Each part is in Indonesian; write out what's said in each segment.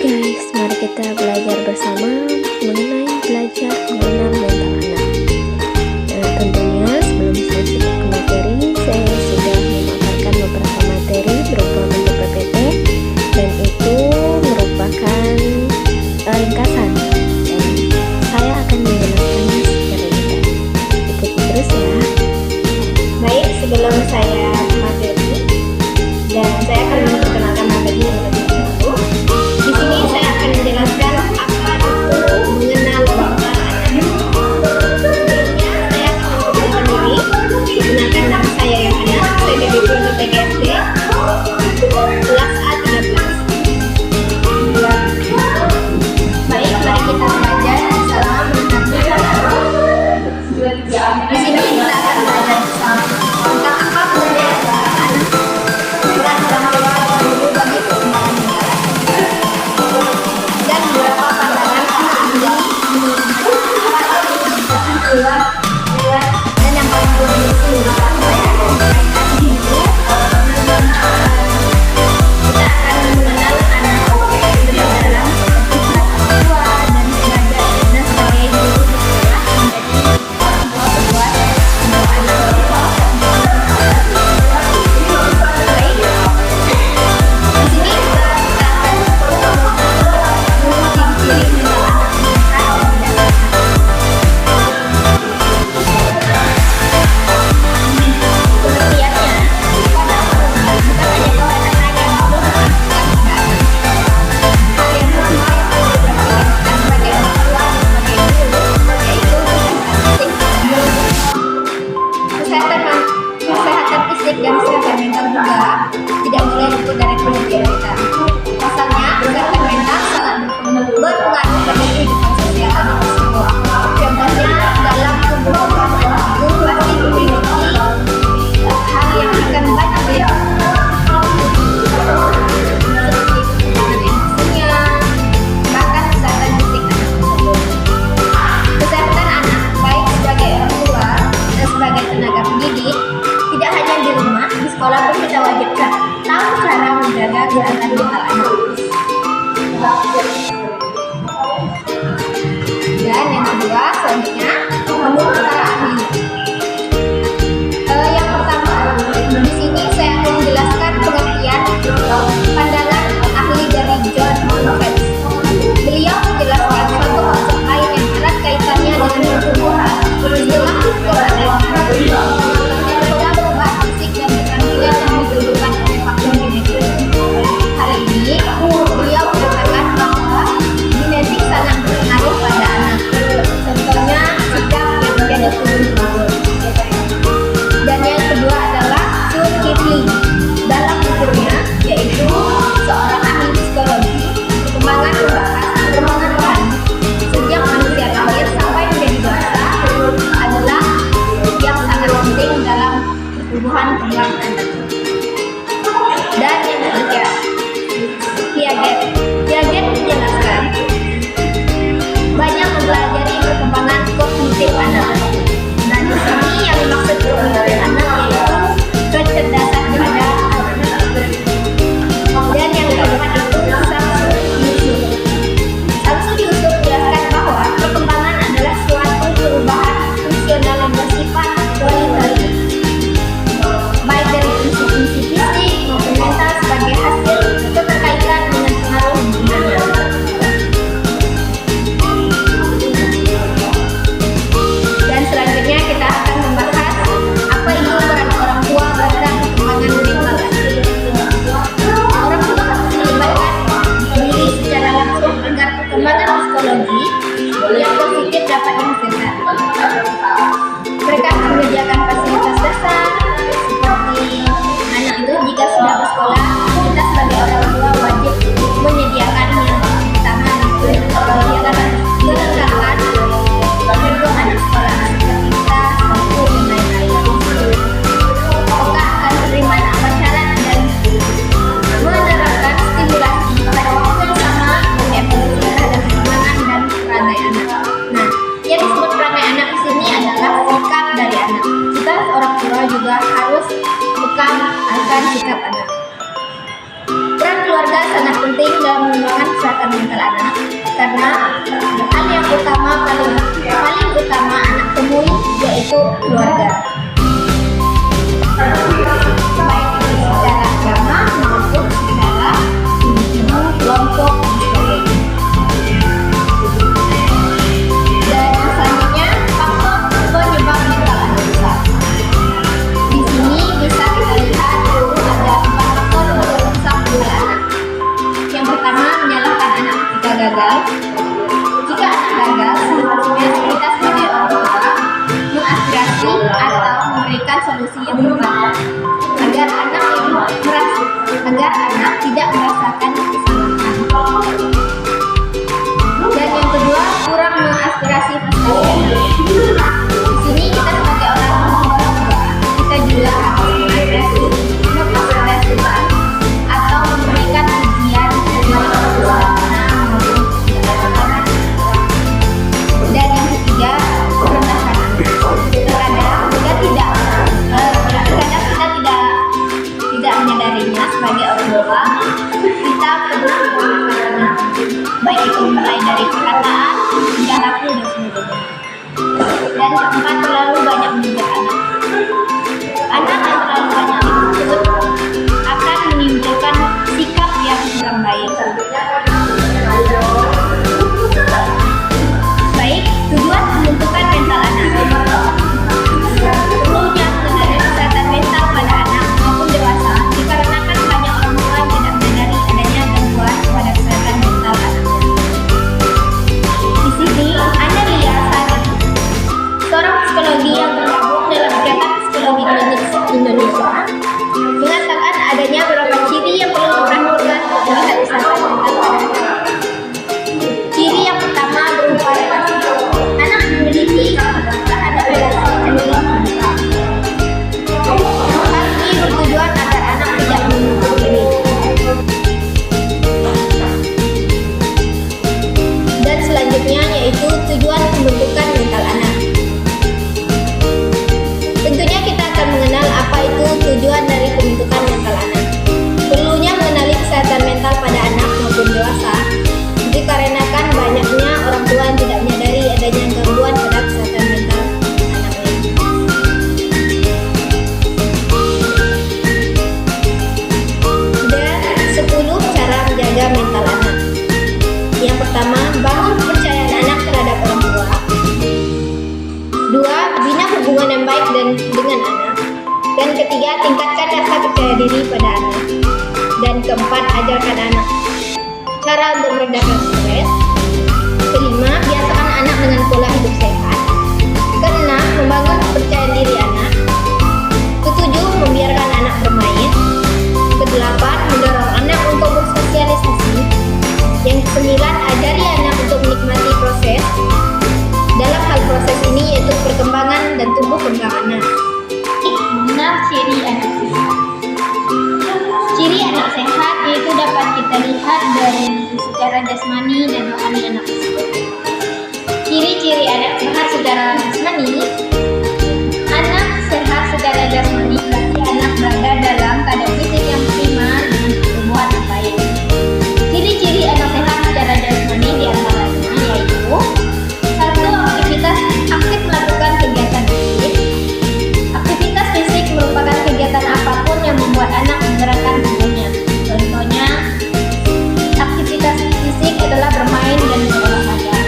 guys, mari kita belajar bersama mengenai belajar mengenal mental anak. Nah, tentunya sebelum saya masuk ke materi, saya sudah memaparkan beberapa materi berupa bentuk PPT, dan itu merupakan ringkasan. Dan saya akan menjelaskannya secara detail. Ikuti terus ya. Baik, sebelum saya materi, dan saya akan memperkenalkan materinya lebih dahulu. Di sini saya akan menjelaskan apa itu mengenal mental anak. Sebelumnya saya akan memperkenalkan diri. Gunakan nama saya Yohana, saya dari Pondok TGSD kelas A13. Baik, mari kita belajar bersama mengenal mental anak. Di sini kita akan belajar bersama tentang apa mengenai mental anak, peran orang tua dan guru bagi perkembangan mental anak, dan beberapa pandangan ahli dan yang paling penting saya akan menyampaikan itu kita akan mengenal anak lebih dalam seperti tua dan sebagai guru di sekolah menjadi orang tua berbuat untuk anak. Baik, di sini kita akan ciri-ciri mental anak pengertiannya pada bukan hanya kewenangan yang perlu dilakukan hal yang pertama yang perlu diperhatikan sebagai orang tua, sebagai guru, yaitu kesehatan fisik dan kesehatan mental juga tidak boleh luput dari perhatian kita. Pasalnya, kesehatan mental sangat berpengaruh bagi kehidupan sosial anak tersebut. Contohnya, dalam tumbuh kembang anak itu pasti memiliki hal yang akan banyak seperti perkembangan emosinya, bahkan kesehatan fisik anak tersebut. Kesehatan anak, baik sebagai orang tua dan sebagai tenaga pendidik, tidak hanya di rumah, di sekolah pun kita wajibkan tahu cara menjaga kesehatan mental anak. Dan yang kedua, selanjutnya, menurut para ahli. Yang pertama, di sini saya akan menjelaskan pengertian pandangan ahli dari John Monfils. Beliau menjelaskan suatu konsep lain yang erat kaitannya dengan pertumbuhan, istilah keberadaan, pola perubahan fisik dan keterampilan yang ditentukan oleh faktor genetik. Hal ini, beliau mengatakan bahwa genetik sangat berpengaruh pada anak. Contohnya, sikap yang menjadi turun-temurun. Dan yang kedua adalah Sue Kidley dalam bukunya, yaitu seorang ahli psikologi perkembangan membahas perkembangan rohani sejak manusia lahir sampai menjadi dewasa adalah yang sangat penting dalam pertumbuhan kembang anak. Dan yang ketiga, Piaget menjelaskan banyak mempelajari perkembangan kognitif anak. Nah, di sini yang dimaksud kognitif anak yaitu kecerdasan pada anak. Dan yang keempat itu Samsu Yusuf menjelaskan bahwa perkembangan adalah suatu perubahan fungsional yang bersifat voluntary, baik dari fungsi fisik maupun mental sebagai hasil keterkaitan dengan pengaruh lingkungan. Dan selanjutnya kita akan membahas apa itu peran orang tua pada perkembangan mental anak. Orang tua harus melibatkan diri secara langsung agar perkembangan psikologi yang positif dapat dihasilkan. Mereka harus menyediakan fasilitas dasar seperti anak itu jika sudah bersekolah, kita sebagai orang tua wajib menyediakan yang pertama itu menyediakan perlengkapan untuk anak sekolah seperti tas, buku, dan lain-lain. Apakah akan penerimaan pacaran dan menerapkan stimulasi pada waktu yang sama mengevaluasi terhadap perkembangan dan perangai anak. Nah, yang disebut perangai kesehatan mental anak karena hal yang paling utama anak temui yaitu keluarga. Baik itu secara agama maupun secara individu, kelompok, dan sebagainya. Dan selanjutnya faktor penyebab mental anak besar. Di sini bisa kita lihat ada 4 faktor penyebab mental anak. Yang pertama, menyalahkan anak ketika gagal. Jika anak gagal, seharusnya kita sebagai orang tua mengaspirasi atau memberikan solusi yang tepat agar anak tidak merasakan kesalahan. Dan yang kedua, kurang mengaspirasi prestasi. Di sini kita sebagai orang tua, kita juga harus mengaspirasi atau memberikan ujian dan yang ketiga, merendahkan anak. Terkadang kita tidak menyadarinya sebagai orang tua, kita perlu merendahkan anak, baik itu mulai dari perkataan hingga laku dan sebagainya. Dan keempat, terlalu banyak mengejar anak. Anak yang terlalu banyak dituntut akan menimbulkan sikap yang kurang baik. Baik, tujuan pembentukan mental anak. Perlunya mengenai kesehatan mental pada anak maupun dewasa dikarenakan banyak orang tua yang tidak menyadari adanya gangguan pada kesehatan mental anak. Di sini, Anda lihat seorang psikologi yang tergabung dalam Ikatan Psikologi Indonesia mengatakan adanya beberapa ciri yang perlu diperhatikan melihat kesehatan mental pada anak. Ciri yang pertama berupa relasi. Anak memiliki terhadap relasi cenderung terbuka. Hal ini bertujuan agar anak tidak menutup diri. Dan selanjutnya yaitu tujuan pembentukan mental anak. Tentunya kita akan mengenal apa itu tujuan dari pembentukan mental anak. Perlunya mengenali kesehatan mental pada anak maupun dewasa dikarenakan banyaknya orang tua yang tidak menyadari adanya gangguan pada kesehatan mental anaknya. Dan 10 cara menjaga mental anak. Yang pertama, bangun kepercayaan anak terhadap orang tua. 2. Bina hubungan yang baik dengan anak. Dan ketiga, tingkatkan rasa percaya diri pada anak. Dan keempat, ajarkan anak cara untuk meredakan stres. Kelima, biasakan anak dengan pola hidup sehat. Keenam, membangun kepercayaan diri anak. Ketujuh, membiarkan anak bermain. Kedelapan, mendorong anak untuk bersosialisasi. Yang kesembilan, ajari anak untuk menikmati proses. Dalam hal proses ini yaitu perkembangan dan tumbuh kembang anak. Mengenal ciri anak sehat. Ciri anak sehat yaitu dapat kita lihat dari secara jasmani dan rohani anak tersebut. Ciri-ciri anak sehat secara jasmani. Anak sehat secara jasmani berarti anak berada dalam keadaan fisik yang prima dengan pertumbuhan yang baik. Ciri-ciri anak sehat secara jasmani diantaranya yaitu 1. Aktivitas aktif melakukan kegiatan fisik. Aktivitas fisik merupakan kegiatan apapun yang membuat anak menggerakkan tubuhnya. Contohnya, aktivitas fisik adalah bermain dan berolahraga,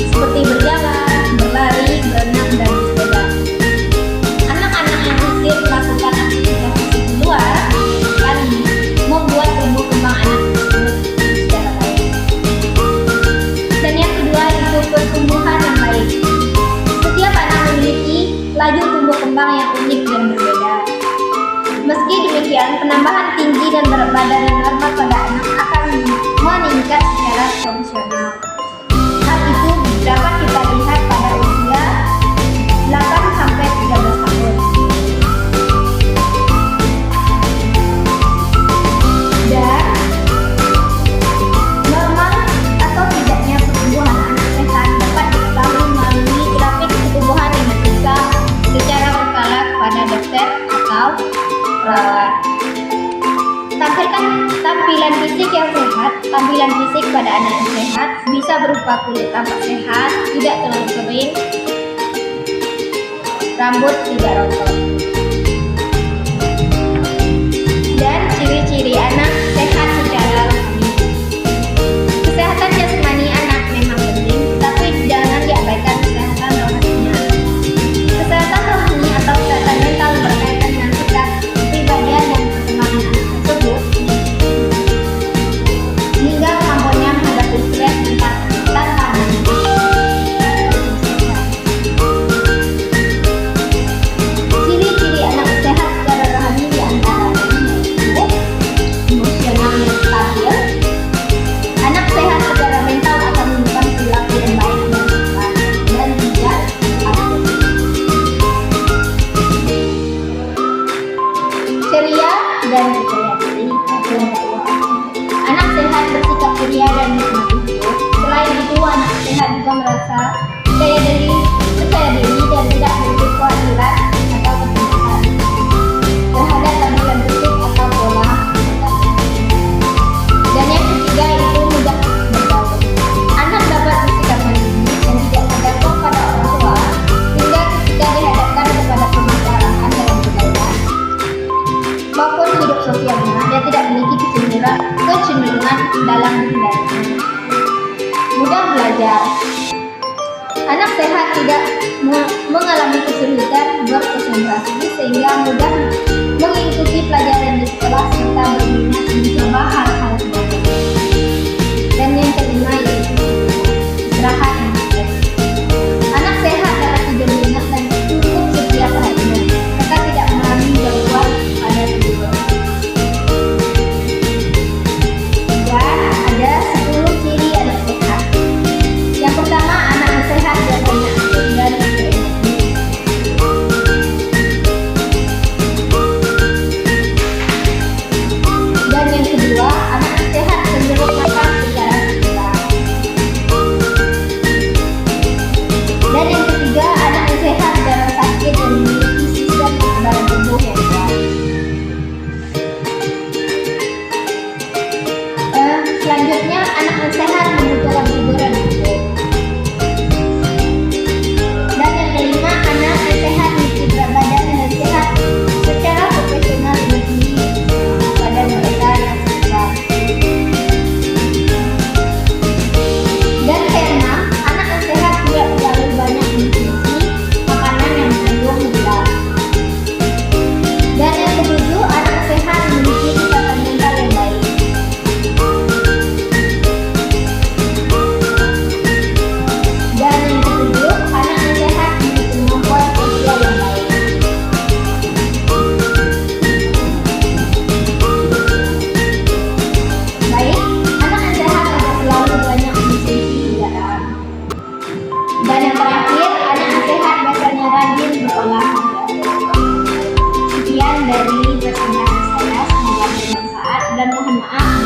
seperti berjalan, berlari, berenang, dan bersepeda. Anak-anak yang aktif tampilan fisik pada anak yang sehat bisa berupa kulit tampak sehat, tidak terlalu kering, rambut tidak rontok. Dan ciri-ciri anak sehat secara rohani. Kesehatan jasmani anak memang penting, tapi jangan diabaikan kesehatan rohaninya. Kesehatan rohani atau kesehatan mental berkaitan dengan sikap, kepribadian, dan perkembangan anak tersebut, hingga kemampuannya menghadapi stres dan tantangan. Ciri-ciri anak sehat secara rohani diantaranya emosionalnya stabil. Anak sehat secara mental akan menunjukkan perilaku yang baik dan sopan dan tidak agresif. Ceria dan percaya diri. Anak sehat bersikap ceria dan menikmati hidup. Selain itu, anak sehat juga merasa percaya diri dan tidak memiliki kekhawatiran atau kecemasan terhadap tampilan fisik atau pola. Dan yang ketiga itu mudah bergaul. Anak dapat bersikap mandiri dan tidak tergantung pada orang tua, sehingga ketika dihadapkan kepada permasalahan dalam bergaul maupun hidup sosialnya, dia tidak memiliki kecenderungan dalam menghindarinya. Mudah belajar. Anak sehat tidak mengalami kesulitan berkonsentrasi sehingga mudah mengikuti pelajaran di sekolah serta berminat mencoba hal-hal baru. Dan yang kelima yaitu istirahat yang cukup. Anak sehat dapat tidur nyenyak dan cukup setiap harinya. Mereka tidak mengalami gangguan pada tidur. Dan ada 10 ciri anak sehat. Yang pertama, anak yang sehat biasanya aktif dan berenergi. Dan yang kedua, anak yang sehat cenderung makan secara seimbang. Dan yang ketiga, anak yang sehat jarang sakit dan memiliki sistem kekebalan tubuh yang kuat. Selanjutnya, anak yang sehat membutuhkan tidur yang cukup. Dan yang kelima, anak yang sehat memiliki berat badan yang sehat secara profesional dengan tinggi badan mereka yang seimbang. Dan keenam, anak yang sehat tidak terlalu banyak mengkonsumsi makanan yang mengandung gula. Dan yang ketujuh, anak yang sehat memiliki kesehatan mental yang baik. Dan yang ketujuh, anak yang sehat memiliki kemampuan sosial yang baik. Baik, anak yang sehat tidak terlalu banyak mengonsumsi kendaraan. Dan yang terakhir, anak yang sehat biasanya rajin berolahraga. Sekian dari pertanyaan saya, semoga bermanfaat dan mohon maaf